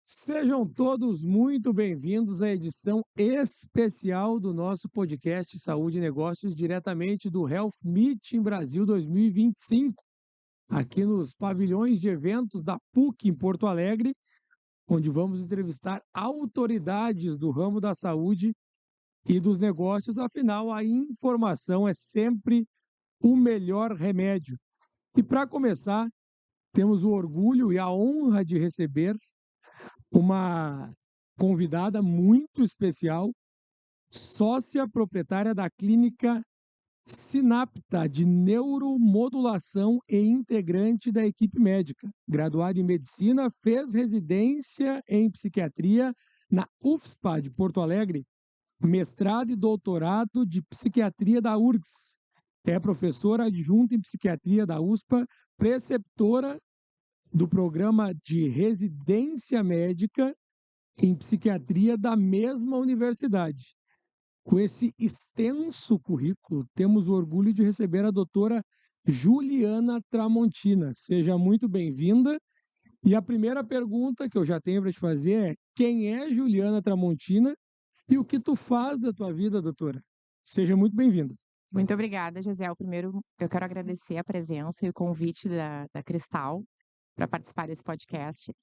Sejam todos muito bem-vindos à edição especial do nosso podcast Saúde e Negócios, diretamente do Health Meeting Brasil 2025, aqui nos pavilhões de eventos da PUC em Porto Alegre, onde vamos entrevistar autoridades do ramo da saúde e dos negócios. Afinal, a informação é sempre o melhor remédio. E para começar, temos o orgulho e a honra de receber uma convidada muito especial, sócia proprietária da clínica Sinapta de neuromodulação e integrante da equipe médica. Graduada em medicina, fez residência em psiquiatria na UFSPA de Porto Alegre, mestrado e doutorado de psiquiatria da URGS. É professora adjunta em psiquiatria da USPA, preceptora do programa de residência médica em psiquiatria da mesma universidade. Com esse extenso currículo, temos o orgulho de receber a doutora Juliana Tramontina. Seja muito bem-vinda. E a primeira pergunta que eu já tenho para te fazer é: quem é Juliana Tramontina e o que tu faz da tua vida, doutora? Seja muito bem-vinda. Muito obrigada, Gisele. Primeiro, eu quero agradecer a presença e o convite da Cristal para participar desse podcast.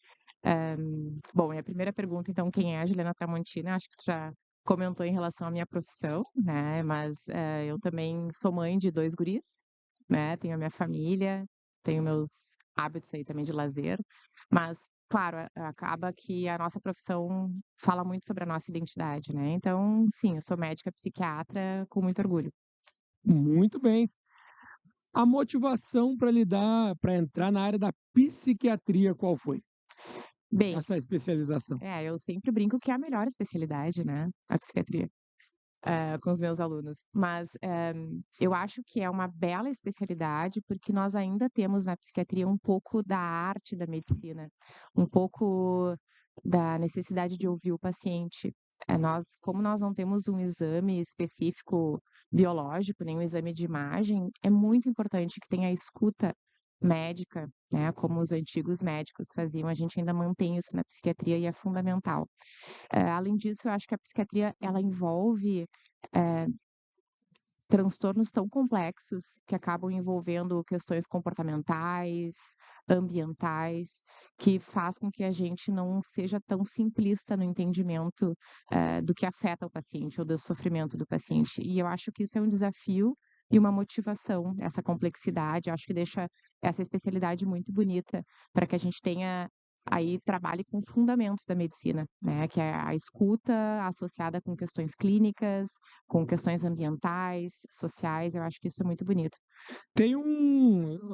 Bom, e a primeira pergunta, então, quem é a Juliana Tramontina? Acho que tu já comentou em relação à minha profissão, né? Mas eu também sou mãe de 2 guris, né? Tenho a minha família, tenho meus hábitos aí também de lazer. Mas, claro, acaba que a nossa profissão fala muito sobre a nossa identidade, né? Então, sim, eu sou médica psiquiatra com muito orgulho. Muito bem. A motivação para entrar na área da psiquiatria, qual foi? Bem, Essa especialização. eu sempre brinco que é a melhor especialidade, né, a psiquiatria, com os meus alunos. Mas, eu acho que é uma bela especialidade, porque nós ainda temos na psiquiatria um pouco da arte da medicina, um pouco da necessidade de ouvir o paciente. Como nós não temos um exame específico biológico, nem um exame de imagem, é muito importante que tenha a escuta médica, né, como os antigos médicos faziam, a gente ainda mantém isso na psiquiatria e é fundamental. Além disso, eu acho que a psiquiatria ela envolve, eh, transtornos tão complexos que acabam envolvendo questões comportamentais, ambientais, que faz com que a gente não seja tão simplista no entendimento, do que afeta o paciente ou do sofrimento do paciente. E eu acho que isso é um desafio e uma motivação, essa complexidade, acho que deixa essa especialidade muito bonita para que a gente tenha aí trabalhe com fundamentos da medicina, né, que é a escuta associada com questões clínicas, com questões ambientais, sociais, eu acho que isso é muito bonito.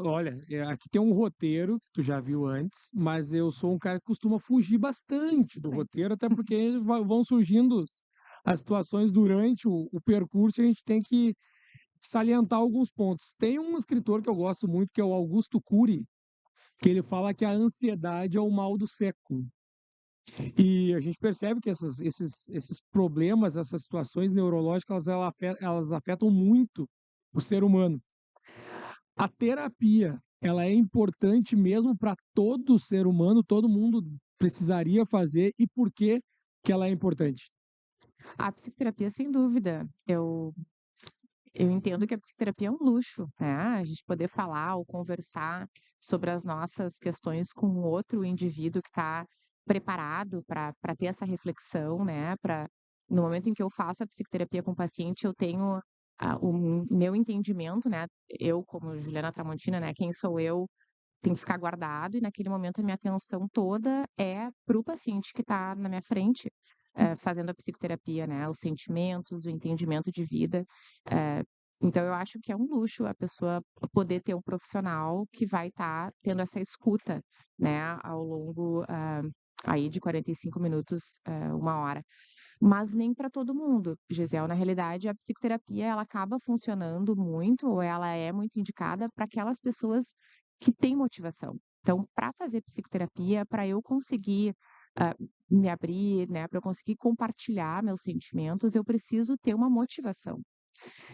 Olha, aqui tem um roteiro que tu já viu antes, mas eu sou um cara que costuma fugir bastante do roteiro, até porque vão surgindo as situações durante o percurso e a gente tem que salientar alguns pontos. Tem um escritor que eu gosto muito, que é o Augusto Cury, que ele fala que a ansiedade é o mal do século. E a gente percebe que esses problemas, essas situações neurológicas, elas afetam muito o ser humano. A terapia, ela é importante mesmo para todo ser humano, todo mundo precisaria fazer, e por que que ela é importante? A psicoterapia, sem dúvida, eu entendo que a psicoterapia é um luxo, né, a gente poder falar ou conversar sobre as nossas questões com outro indivíduo que está preparado para ter essa reflexão, né, no momento em que eu faço a psicoterapia com o paciente, eu tenho o meu entendimento, né, eu como Juliana Tramontina, né, quem sou eu, tem que ficar guardado e naquele momento a minha atenção toda é para o paciente que está na minha frente, fazendo a psicoterapia, né, os sentimentos, o entendimento de vida. Então eu acho que é um luxo a pessoa poder ter um profissional que vai estar tendo essa escuta, né, ao longo, aí de 45 minutos, 1 hora. Mas nem para todo mundo, Gisele. Na realidade, a psicoterapia ela acaba funcionando muito ou ela é muito indicada para aquelas pessoas que têm motivação. Então, para fazer psicoterapia, para eu conseguir, hã, me abrir, né, para eu conseguir compartilhar meus sentimentos, eu preciso ter uma motivação.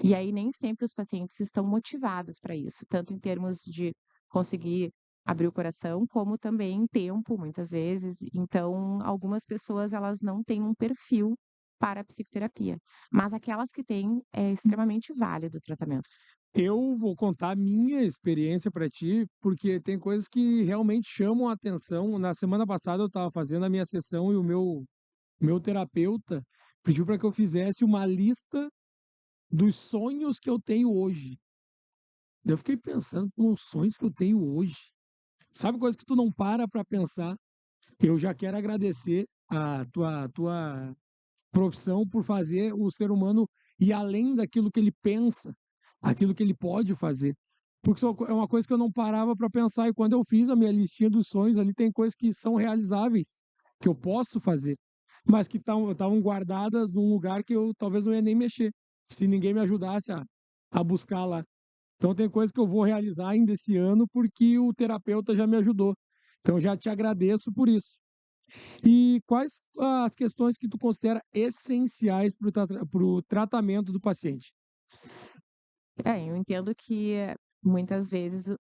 E aí nem sempre os pacientes estão motivados para isso, tanto em termos de conseguir abrir o coração, como também tempo, muitas vezes. Então, algumas pessoas, elas não têm um perfil para a psicoterapia, mas aquelas que têm, é extremamente válido o tratamento. Eu vou contar a minha experiência para ti, porque tem coisas que realmente chamam a atenção. Na semana passada eu estava fazendo a minha sessão e o meu terapeuta pediu para que eu fizesse uma lista dos sonhos que eu tenho hoje. Eu fiquei pensando nos sonhos que eu tenho hoje. Sabe coisa que tu não para pensar? Eu já quero agradecer a tua profissão por fazer o ser humano ir além daquilo que ele pensa, aquilo que ele pode fazer. Porque isso é uma coisa que eu não parava para pensar, e quando eu fiz a minha listinha dos sonhos, ali tem coisas que são realizáveis, que eu posso fazer, mas que estavam guardadas num lugar que eu talvez não ia nem mexer, se ninguém me ajudasse a buscar lá. Então tem coisas que eu vou realizar ainda esse ano porque o terapeuta já me ajudou. Então já te agradeço por isso. E quais as questões que tu considera essenciais para o tratamento do paciente? Eu entendo que muitas vezes,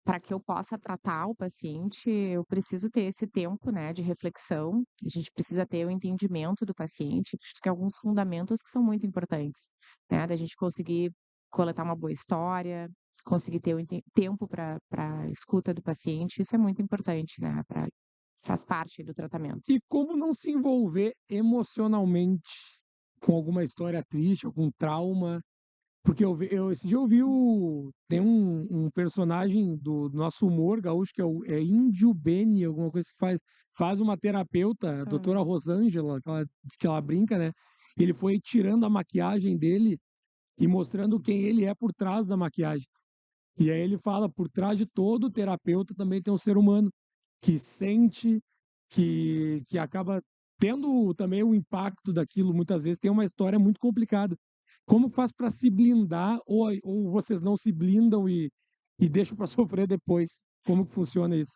para que eu possa tratar o paciente, eu preciso ter esse tempo, né, de reflexão. A gente precisa ter o entendimento do paciente. Acho que alguns fundamentos que são muito importantes, né, da gente conseguir coletar uma boa história, conseguir ter o tempo para escuta do paciente. Isso é muito importante, né, faz parte do tratamento. E como não se envolver emocionalmente com alguma história triste, algum trauma? Porque esse dia eu vi tem um personagem do nosso humor gaúcho, que é Índio Beni, alguma coisa que faz uma terapeuta, a doutora Rosângela, que ela brinca, né? Ele foi tirando a maquiagem dele e mostrando quem ele é por trás da maquiagem. E aí ele fala, por trás de todo terapeuta também tem um ser humano que sente, que acaba tendo também o impacto daquilo, muitas vezes tem uma história muito complicada. Como faz para se blindar, ou vocês não se blindam e deixam para sofrer depois? Como que funciona isso?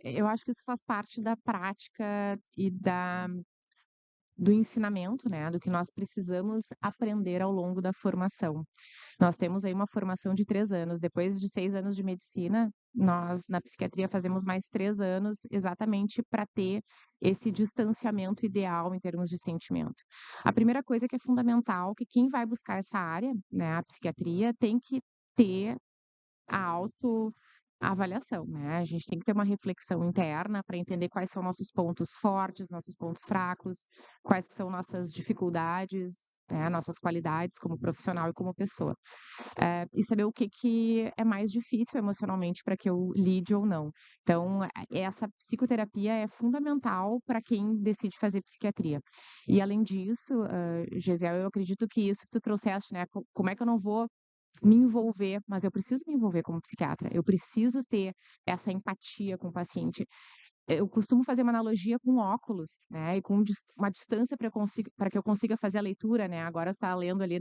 Eu acho que isso faz parte da prática e do ensinamento, né, do que nós precisamos aprender ao longo da formação. Nós temos aí uma formação de 3 anos, depois de 6 anos de medicina, nós na psiquiatria fazemos mais 3 anos, exatamente para ter esse distanciamento ideal em termos de sentimento. A primeira coisa que é fundamental, que quem vai buscar essa área, né, a psiquiatria, tem que ter a avaliação, né, a gente tem que ter uma reflexão interna para entender quais são nossos pontos fortes, nossos pontos fracos, quais que são nossas dificuldades, né, nossas qualidades como profissional e como pessoa. E saber o que que é mais difícil emocionalmente para que eu lide ou não. Então, essa psicoterapia é fundamental para quem decide fazer psiquiatria. E além disso, Gesiel, eu acredito que isso que tu trouxeste, né, como é que eu não vou me envolver, mas eu preciso me envolver como psiquiatra, eu preciso ter essa empatia com o paciente. Eu costumo fazer uma analogia com óculos, né, e com uma distância para que eu consiga fazer a leitura, né, agora você tá lendo ali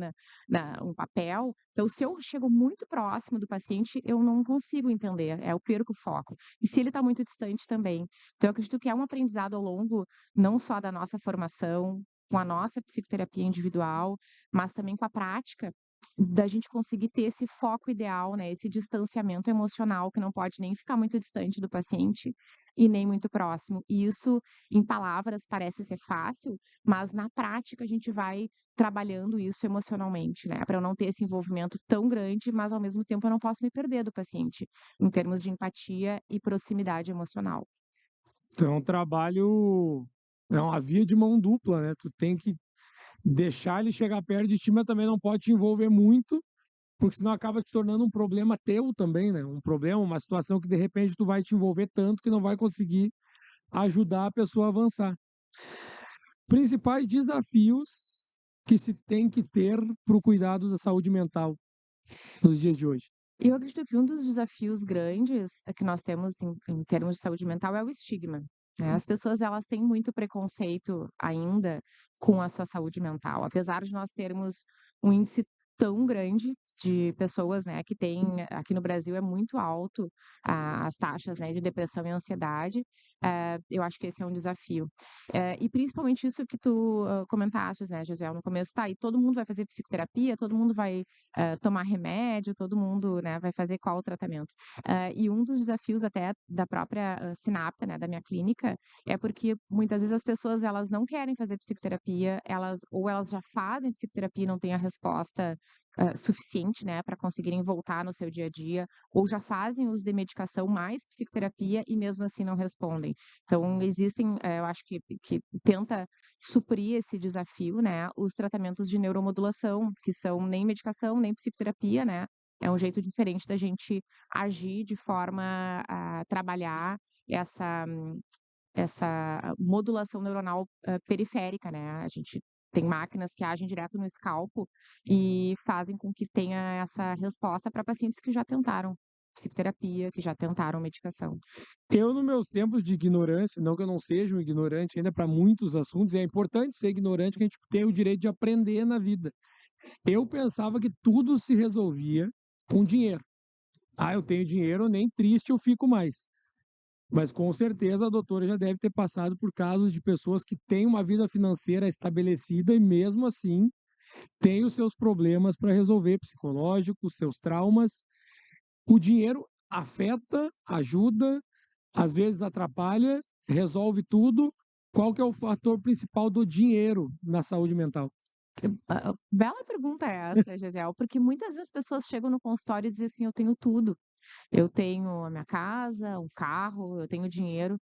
um papel, então se eu chego muito próximo do paciente, eu não consigo entender, eu perco o foco. E se ele está muito distante também. Então eu acredito que é um aprendizado ao longo, não só da nossa formação, com a nossa psicoterapia individual, mas também com a prática, da gente conseguir ter esse foco ideal, né, esse distanciamento emocional que não pode nem ficar muito distante do paciente e nem muito próximo. E isso, em palavras, parece ser fácil, mas na prática a gente vai trabalhando isso emocionalmente, né, para eu não ter esse envolvimento tão grande, mas ao mesmo tempo eu não posso me perder do paciente, em termos de empatia e proximidade emocional. Então é um trabalho, é uma via de mão dupla, né? Tu tem que deixar ele chegar perto de ti, mas também não pode te envolver muito, porque senão acaba te tornando um problema teu também, né? Um problema, uma situação que de repente tu vai te envolver tanto que não vai conseguir ajudar a pessoa a avançar. Principais desafios que se tem que ter para o cuidado da saúde mental nos dias de hoje. Eu acredito que um dos desafios grandes que nós temos em termos de saúde mental é o estigma, né. As pessoas, elas têm muito preconceito ainda com a sua saúde mental, apesar de nós termos um índice tão grande, de pessoas, né, que tem aqui no Brasil é muito alto as taxas, né, de depressão e ansiedade. Eu acho que esse é um desafio. E principalmente isso que tu comentaste, né, Gisele, no começo, tá, e todo mundo vai fazer psicoterapia, todo mundo vai tomar remédio, todo mundo, né, vai fazer qual o tratamento. E um dos desafios até da própria Sinapta, né, da minha clínica, é porque muitas vezes as pessoas elas não querem fazer psicoterapia, ou elas já fazem psicoterapia e não têm a resposta suficiente, né, para conseguirem voltar no seu dia a dia, ou já fazem uso de medicação mais psicoterapia e mesmo assim não respondem. Então, existem, eu acho que tenta suprir esse desafio, né, os tratamentos de neuromodulação, que são nem medicação, nem psicoterapia, né, é um jeito diferente da gente agir de forma a trabalhar essa modulação neuronal periférica, né? A gente tem máquinas que agem direto no escalpo e fazem com que tenha essa resposta para pacientes que já tentaram psicoterapia, que já tentaram medicação. Eu, nos meus tempos de ignorância, não que eu não seja um ignorante ainda para muitos assuntos, é importante ser ignorante, que a gente tem o direito de aprender na vida. Eu pensava que tudo se resolvia com dinheiro. Ah, eu tenho dinheiro, nem triste eu fico mais. Mas com certeza a doutora já deve ter passado por casos de pessoas que têm uma vida financeira estabelecida e mesmo assim têm os seus problemas para resolver, psicológicos, seus traumas. O dinheiro afeta, ajuda, às vezes atrapalha, resolve tudo. Qual que é o fator principal do dinheiro na saúde mental? Bela pergunta essa, Gisele, porque muitas vezes as pessoas chegam no consultório e dizem assim: eu tenho tudo. Eu tenho a minha casa, um carro, eu tenho dinheiro,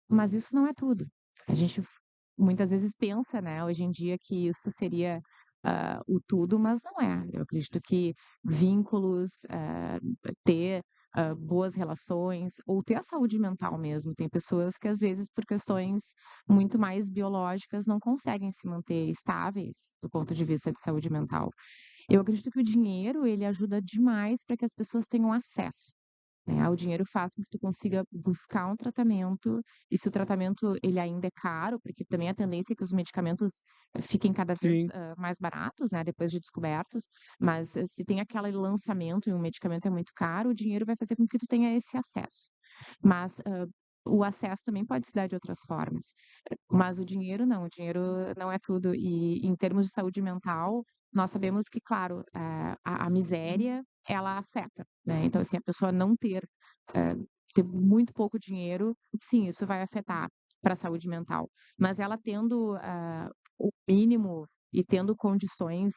mas isso não é tudo. A gente muitas vezes pensa, né, hoje em dia que isso seria o tudo, mas não é. Eu acredito que vínculos, ter boas relações, ou ter a saúde mental mesmo. Tem pessoas que, às vezes, por questões muito mais biológicas, não conseguem se manter estáveis do ponto de vista de saúde mental. Eu acredito que o dinheiro, ele ajuda demais para que as pessoas tenham acesso, né? O dinheiro faz com que tu consiga buscar um tratamento, e se o tratamento ele ainda é caro, porque também a tendência é que os medicamentos fiquem cada vez Sim. mais baratos, né, depois de descobertos, mas se tem aquele lançamento e um medicamento é muito caro, o dinheiro vai fazer com que tu tenha esse acesso. Mas o acesso também pode se dar de outras formas. Mas o dinheiro não, o dinheiro não é tudo. E em termos de saúde mental, nós sabemos que, claro, a miséria, ela afeta, né? Então, assim, a pessoa não ter muito pouco dinheiro, sim, isso vai afetar para a saúde mental. Mas ela tendo o mínimo e tendo condições,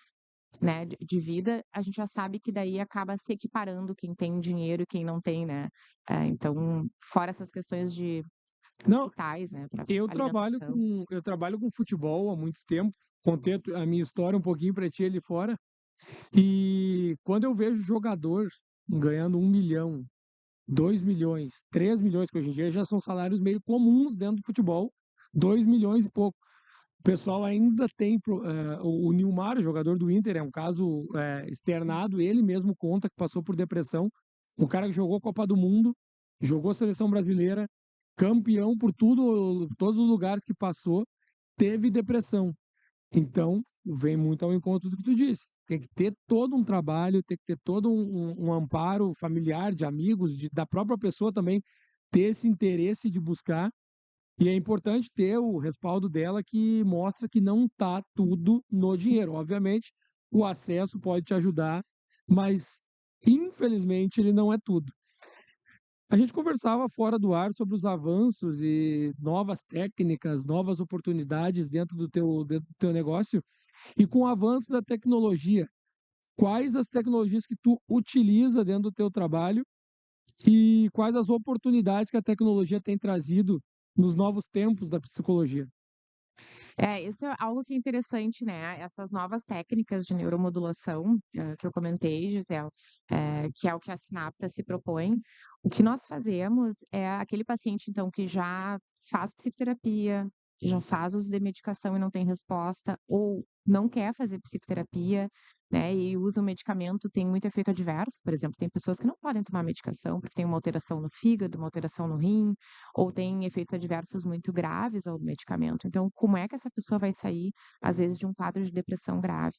né, de vida, a gente já sabe que daí acaba se equiparando quem tem dinheiro e quem não tem, né? Então, fora essas questões de Não, vitais, né, para eu trabalho alimentação. com eu trabalho com futebol há muito tempo. Contei a minha história um pouquinho para ti ali fora. E quando eu vejo jogador ganhando 1 milhão, 2 milhões, 3 milhões, que hoje em dia já são salários meio comuns dentro do futebol, 2 milhões e pouco. O pessoal ainda tem o Nilmar, jogador do Inter, é um caso externado, ele mesmo conta que passou por depressão. Um cara que jogou Copa do Mundo, jogou seleção brasileira, campeão por todos os lugares que passou, teve depressão. Então, vem muito ao encontro do que tu disse. Tem que ter todo um trabalho, tem que ter todo um amparo familiar, de amigos, da própria pessoa também, ter esse interesse de buscar. E é importante ter o respaldo dela que mostra que não está tudo no dinheiro. Obviamente, o acesso pode te ajudar, mas infelizmente ele não é tudo. A gente conversava fora do ar sobre os avanços e novas técnicas, novas oportunidades dentro do teu negócio. E com o avanço da tecnologia, quais as tecnologias que tu utiliza dentro do teu trabalho e quais as oportunidades que a tecnologia tem trazido nos novos tempos da psicologia? Isso é algo que é interessante, né? Essas novas técnicas de neuromodulação, que eu comentei, Gisele, que é o que a Sinapta se propõe. O que nós fazemos é aquele paciente, então, que já faz psicoterapia, que já faz uso de medicação e não tem resposta, ou não quer fazer psicoterapia, né, e usa o medicamento, tem muito efeito adverso, por exemplo, tem pessoas que não podem tomar medicação porque tem uma alteração no fígado, uma alteração no rim, ou tem efeitos adversos muito graves ao medicamento. Então, como é que essa pessoa vai sair, às vezes, de um quadro de depressão grave?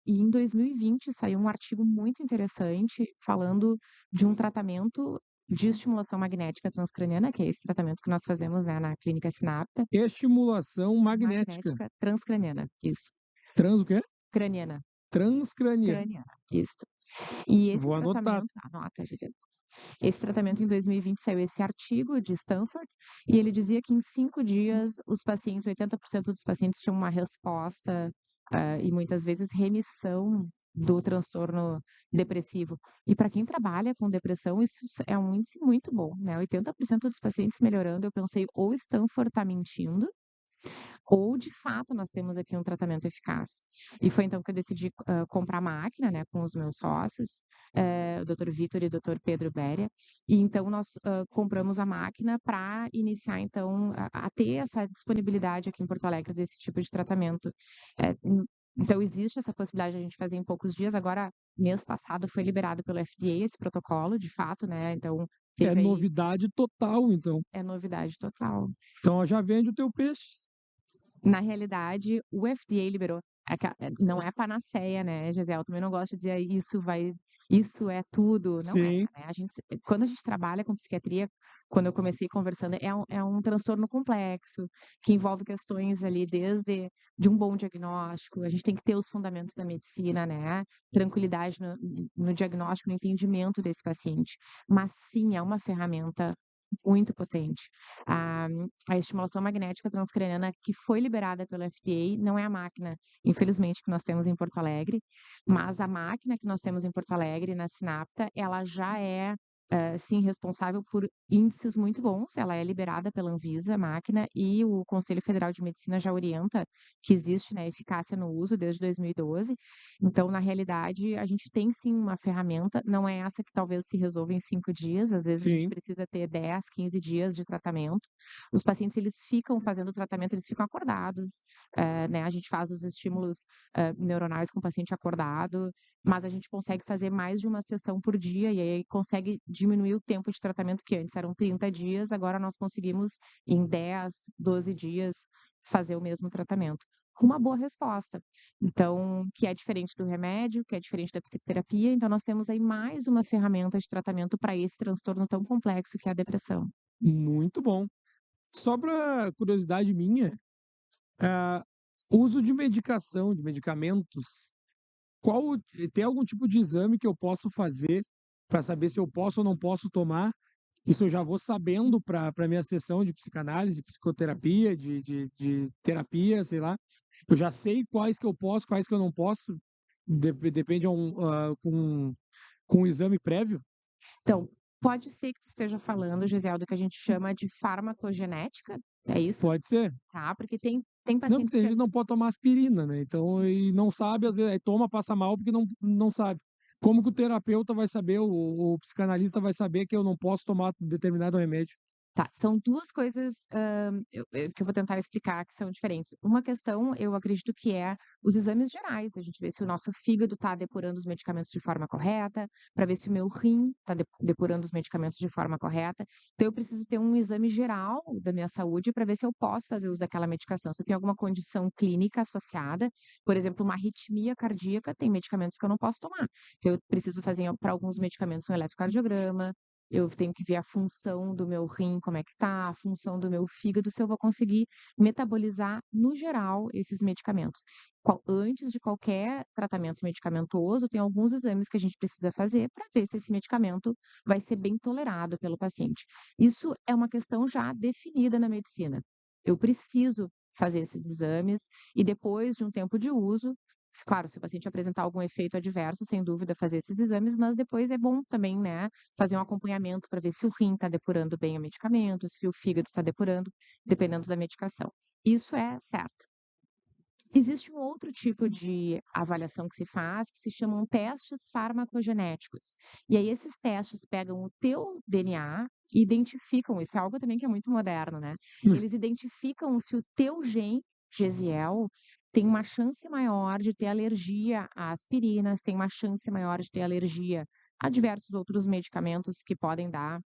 E em 2020 saiu um artigo muito interessante falando de um tratamento de estimulação magnética transcraniana, que é esse tratamento que nós fazemos, né, na clínica Sinapta. Estimulação magnética. Magnética transcraniana, isso. Trans o quê? Craniana. Transcraniana. Craniana, isso. E esse Vou anotar. tratamento, anota, Gisele. Esse tratamento em 2020 saiu esse artigo de Stanford, e ele dizia que em 5 dias os pacientes, 80% dos pacientes tinham uma resposta, e muitas vezes remissão do transtorno depressivo. E para quem trabalha com depressão, isso é um índice muito bom, né? 80% dos pacientes melhorando. Eu pensei, ou Stanford está mentindo, ou de fato nós temos aqui um tratamento eficaz. E foi então que eu decidi comprar máquina, né, com os meus sócios, o Dr. Vitor e o Dr. Pedro Béria, e então nós compramos a máquina para iniciar então a ter essa disponibilidade aqui em Porto Alegre desse tipo de tratamento. Então existe essa possibilidade de a gente fazer em poucos dias. Agora, mês passado foi liberado pelo FDA esse protocolo, de fato, né? Então É teve aí, novidade total, então. é novidade total. Então, ó, já vende o teu peixe. Na realidade, o FDA liberou. Não é panaceia, né, Gisele? Eu também não gosto de dizer isso é tudo. Não é, Sim. né? Quando a gente trabalha com psiquiatria, quando eu comecei conversando, é um transtorno complexo, que envolve questões ali desde de um bom diagnóstico. A gente tem que ter os fundamentos da medicina, né? Tranquilidade no diagnóstico, no entendimento desse paciente. Mas sim, é uma ferramenta muito potente. A estimulação magnética transcraniana que foi liberada pelo FDA não é a máquina, infelizmente, que nós temos em Porto Alegre, mas a máquina que nós temos em Porto Alegre, na Sinapta, ela já é, sim, responsável por índices muito bons. Ela é liberada pela Anvisa, a máquina, e o Conselho Federal de Medicina já orienta que existe, né, eficácia no uso desde 2012. Então, na realidade, a gente tem sim uma ferramenta, não é essa que talvez se resolva em 5 dias, às vezes a gente Sim. precisa ter 10, 15 dias de tratamento. Os pacientes, eles ficam fazendo o tratamento, eles ficam acordados, né? A gente faz os estímulos neuronais com o paciente acordado, mas a gente consegue fazer mais de uma sessão por dia e aí consegue diminuir o tempo de tratamento, que antes eram 30 dias, agora nós conseguimos em 10, 12 dias fazer o mesmo tratamento, com uma boa resposta. Então, que é diferente do remédio, que é diferente da psicoterapia. Então, nós temos aí mais uma ferramenta de tratamento para esse transtorno tão complexo que é a depressão. Muito bom. Só para curiosidade minha, uso de medicação, de medicamentos, tem algum tipo de exame que eu posso fazer para saber se eu posso ou não posso tomar? Isso eu já vou sabendo para minha sessão de psicanálise, psicoterapia, de terapia, sei lá. Eu já sei quais que eu posso, quais que eu não posso. Depende com um exame prévio. Então, pode ser que tu esteja falando, Gisele, do que a gente chama de farmacogenética, é isso? Pode ser. Tá? Porque tem Não, pacientes porque a que gente não pode tomar aspirina, né? Então, e não sabe, às vezes, aí toma, passa mal porque não sabe. Como que o terapeuta vai saber, o psicanalista vai saber que eu não posso tomar determinado remédio? Tá, são duas coisas que eu vou tentar explicar que são diferentes. Uma questão, eu acredito que é os exames gerais. A gente vê se o nosso fígado está depurando os medicamentos de forma correta, para ver se o meu rim está depurando os medicamentos de forma correta. Então, eu preciso ter um exame geral da minha saúde para ver se eu posso fazer uso daquela medicação. Se eu tenho alguma condição clínica associada, por exemplo, uma arritmia cardíaca, tem medicamentos que eu não posso tomar. Então, eu preciso fazer para alguns medicamentos um eletrocardiograma. Eu tenho que ver a função do meu rim, como é que tá, a função do meu fígado, se eu vou conseguir metabolizar, no geral, esses medicamentos. Antes de qualquer tratamento medicamentoso, tem alguns exames que a gente precisa fazer para ver se esse medicamento vai ser bem tolerado pelo paciente. Isso é uma questão já definida na medicina. Eu preciso fazer esses exames e depois de um tempo de uso, claro, se o paciente apresentar algum efeito adverso, sem dúvida fazer esses exames, mas depois é bom também, né, fazer um acompanhamento para ver se o rim está depurando bem o medicamento, se o fígado está depurando, dependendo da medicação. Isso é certo. Existe um outro tipo de avaliação que se faz, que se chamam testes farmacogenéticos. E aí esses testes pegam o teu DNA e identificam, isso é algo também que é muito moderno, né? Eles identificam se o teu gene, GZL, tem uma chance maior de ter alergia a aspirinas, tem uma chance maior de ter alergia a diversos outros medicamentos que podem dar,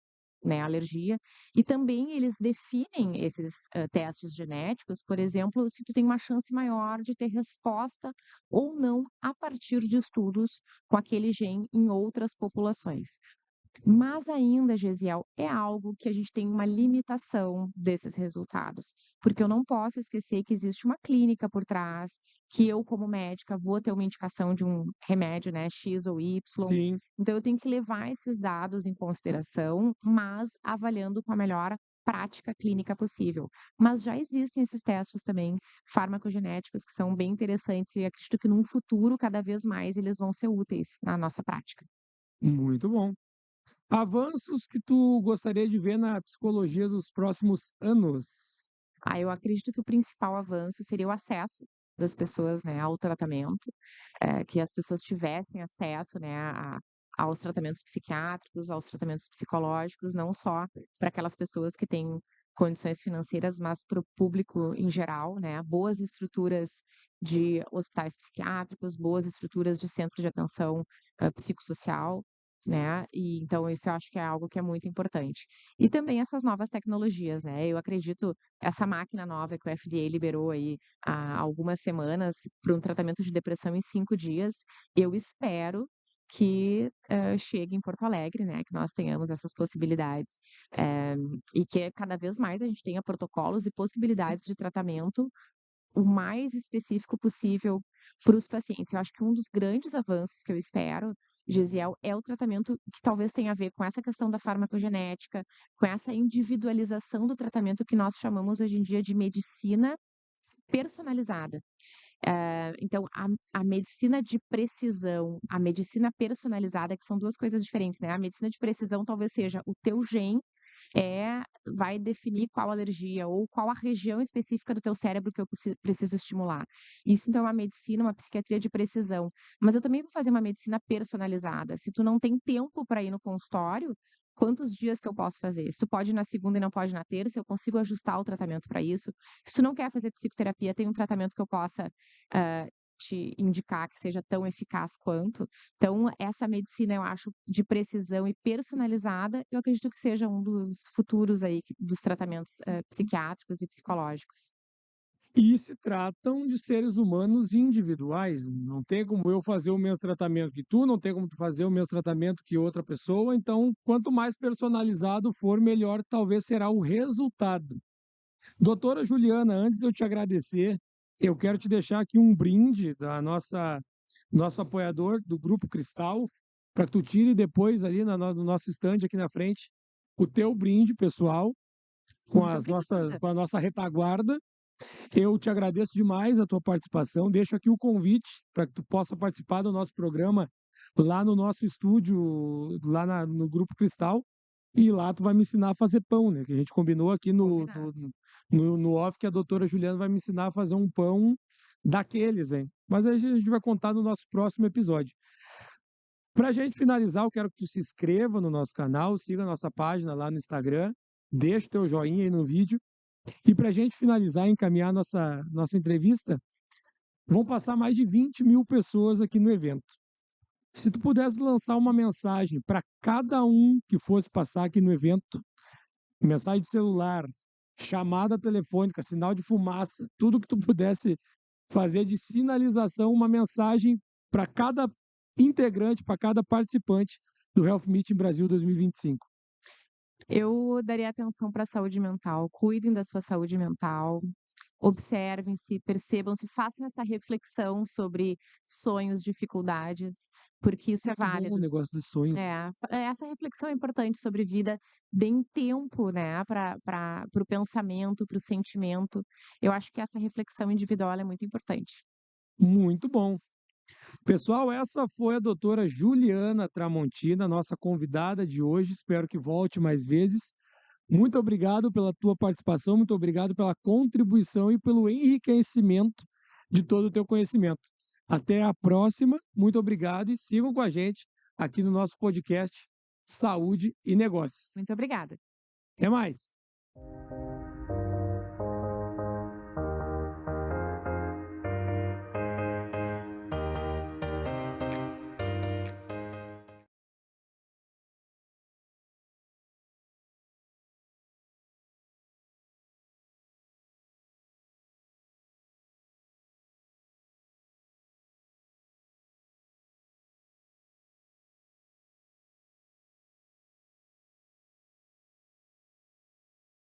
né, alergia. E também eles definem esses testes genéticos, por exemplo, se tu tem uma chance maior de ter resposta ou não a partir de estudos com aquele gene em outras populações. Mas ainda, Gesiel, é algo que a gente tem uma limitação desses resultados, porque eu não posso esquecer que existe uma clínica por trás, que eu, como médica, vou ter uma indicação de um remédio, né, X ou Y. Sim. Então, eu tenho que levar esses dados em consideração, mas avaliando com a melhor prática clínica possível. Mas já existem esses testes também farmacogenéticos que são bem interessantes e acredito que num futuro, cada vez mais, eles vão ser úteis na nossa prática. Muito bom. Avanços que tu gostaria de ver na psicologia dos próximos anos? Eu acredito que o principal avanço seria o acesso das pessoas, né, ao tratamento, que as pessoas tivessem acesso, né, aos tratamentos psiquiátricos, aos tratamentos psicológicos, não só para aquelas pessoas que têm condições financeiras, mas para o público em geral, né, boas estruturas de hospitais psiquiátricos, boas estruturas de centro de atenção psicossocial, né, e então isso eu acho que é algo que é muito importante. E também essas novas tecnologias, né, eu acredito essa máquina nova que o FDA liberou aí há algumas semanas para um tratamento de depressão em 5 dias, eu espero que, chegue em Porto Alegre, né, que nós tenhamos essas possibilidades, e que cada vez mais a gente tenha protocolos e possibilidades de tratamento o mais específico possível para os pacientes. Eu acho que um dos grandes avanços que eu espero, Gesiel, é o tratamento que talvez tenha a ver com essa questão da farmacogenética, com essa individualização do tratamento que nós chamamos hoje em dia de medicina personalizada. Então, a medicina de precisão, a medicina personalizada, que são 2 coisas diferentes, né. A medicina de precisão talvez seja o teu gene, vai definir qual alergia ou qual a região específica do teu cérebro que eu preciso estimular. Isso então é uma medicina, uma psiquiatria de precisão. Mas eu também vou fazer uma medicina personalizada. Se tu não tem tempo para ir no consultório, quantos dias que eu posso fazer? Se tu pode ir na segunda e não pode na terça, eu consigo ajustar o tratamento para isso. Se tu não quer fazer psicoterapia, tem um tratamento que eu possa te indicar que seja tão eficaz quanto. Então, essa medicina, eu acho, de precisão e personalizada, eu acredito que seja um dos futuros aí dos tratamentos psiquiátricos e psicológicos. E se tratam de seres humanos individuais. Não tem como eu fazer o mesmo tratamento que tu, não tem como tu fazer o mesmo tratamento que outra pessoa. Então, quanto mais personalizado for, melhor talvez será o resultado. Doutora Juliana, antes de eu te agradecer, eu quero te deixar aqui um brinde da nosso apoiador do Grupo Cristal, para que tu tire depois ali no nosso estande aqui na frente o teu brinde pessoal com com a nossa retaguarda. Eu te agradeço demais a tua participação. Deixo aqui o convite para que tu possa participar do nosso programa lá no nosso estúdio, no Grupo Cristal. E lá tu vai me ensinar a fazer pão, né? Que a gente combinou aqui no off que a doutora Juliana vai me ensinar a fazer um pão daqueles, hein? Mas aí a gente vai contar no nosso próximo episódio. Para a gente finalizar, eu quero que tu se inscreva no nosso canal, siga a nossa página lá no Instagram, deixa o teu joinha aí no vídeo. E para a gente finalizar e encaminhar nossa entrevista, vão passar mais de 20 mil pessoas aqui no evento. Se tu pudesse lançar uma mensagem para cada um que fosse passar aqui no evento, mensagem de celular, chamada telefônica, sinal de fumaça, tudo que tu pudesse fazer de sinalização, uma mensagem para cada integrante, para cada participante do Health Meeting Brasil 2025. Eu daria atenção para a saúde mental. Cuidem da sua saúde mental. Observem-se, percebam-se, façam essa reflexão sobre sonhos, dificuldades, porque isso é Muito bom o válido. negócio dos sonhos. Essa reflexão é importante sobre vida. Deem tempo, né, para o pensamento, para o sentimento. Eu acho que essa reflexão individual ela é muito importante. Muito bom. Pessoal, essa foi a doutora Juliana Tramontina, nossa convidada de hoje. Espero que volte mais vezes. Muito obrigado pela tua participação, muito obrigado pela contribuição e pelo enriquecimento de todo o teu conhecimento. Até a próxima, muito obrigado e sigam com a gente aqui no nosso podcast Saúde e Negócios. Muito obrigada. Até mais!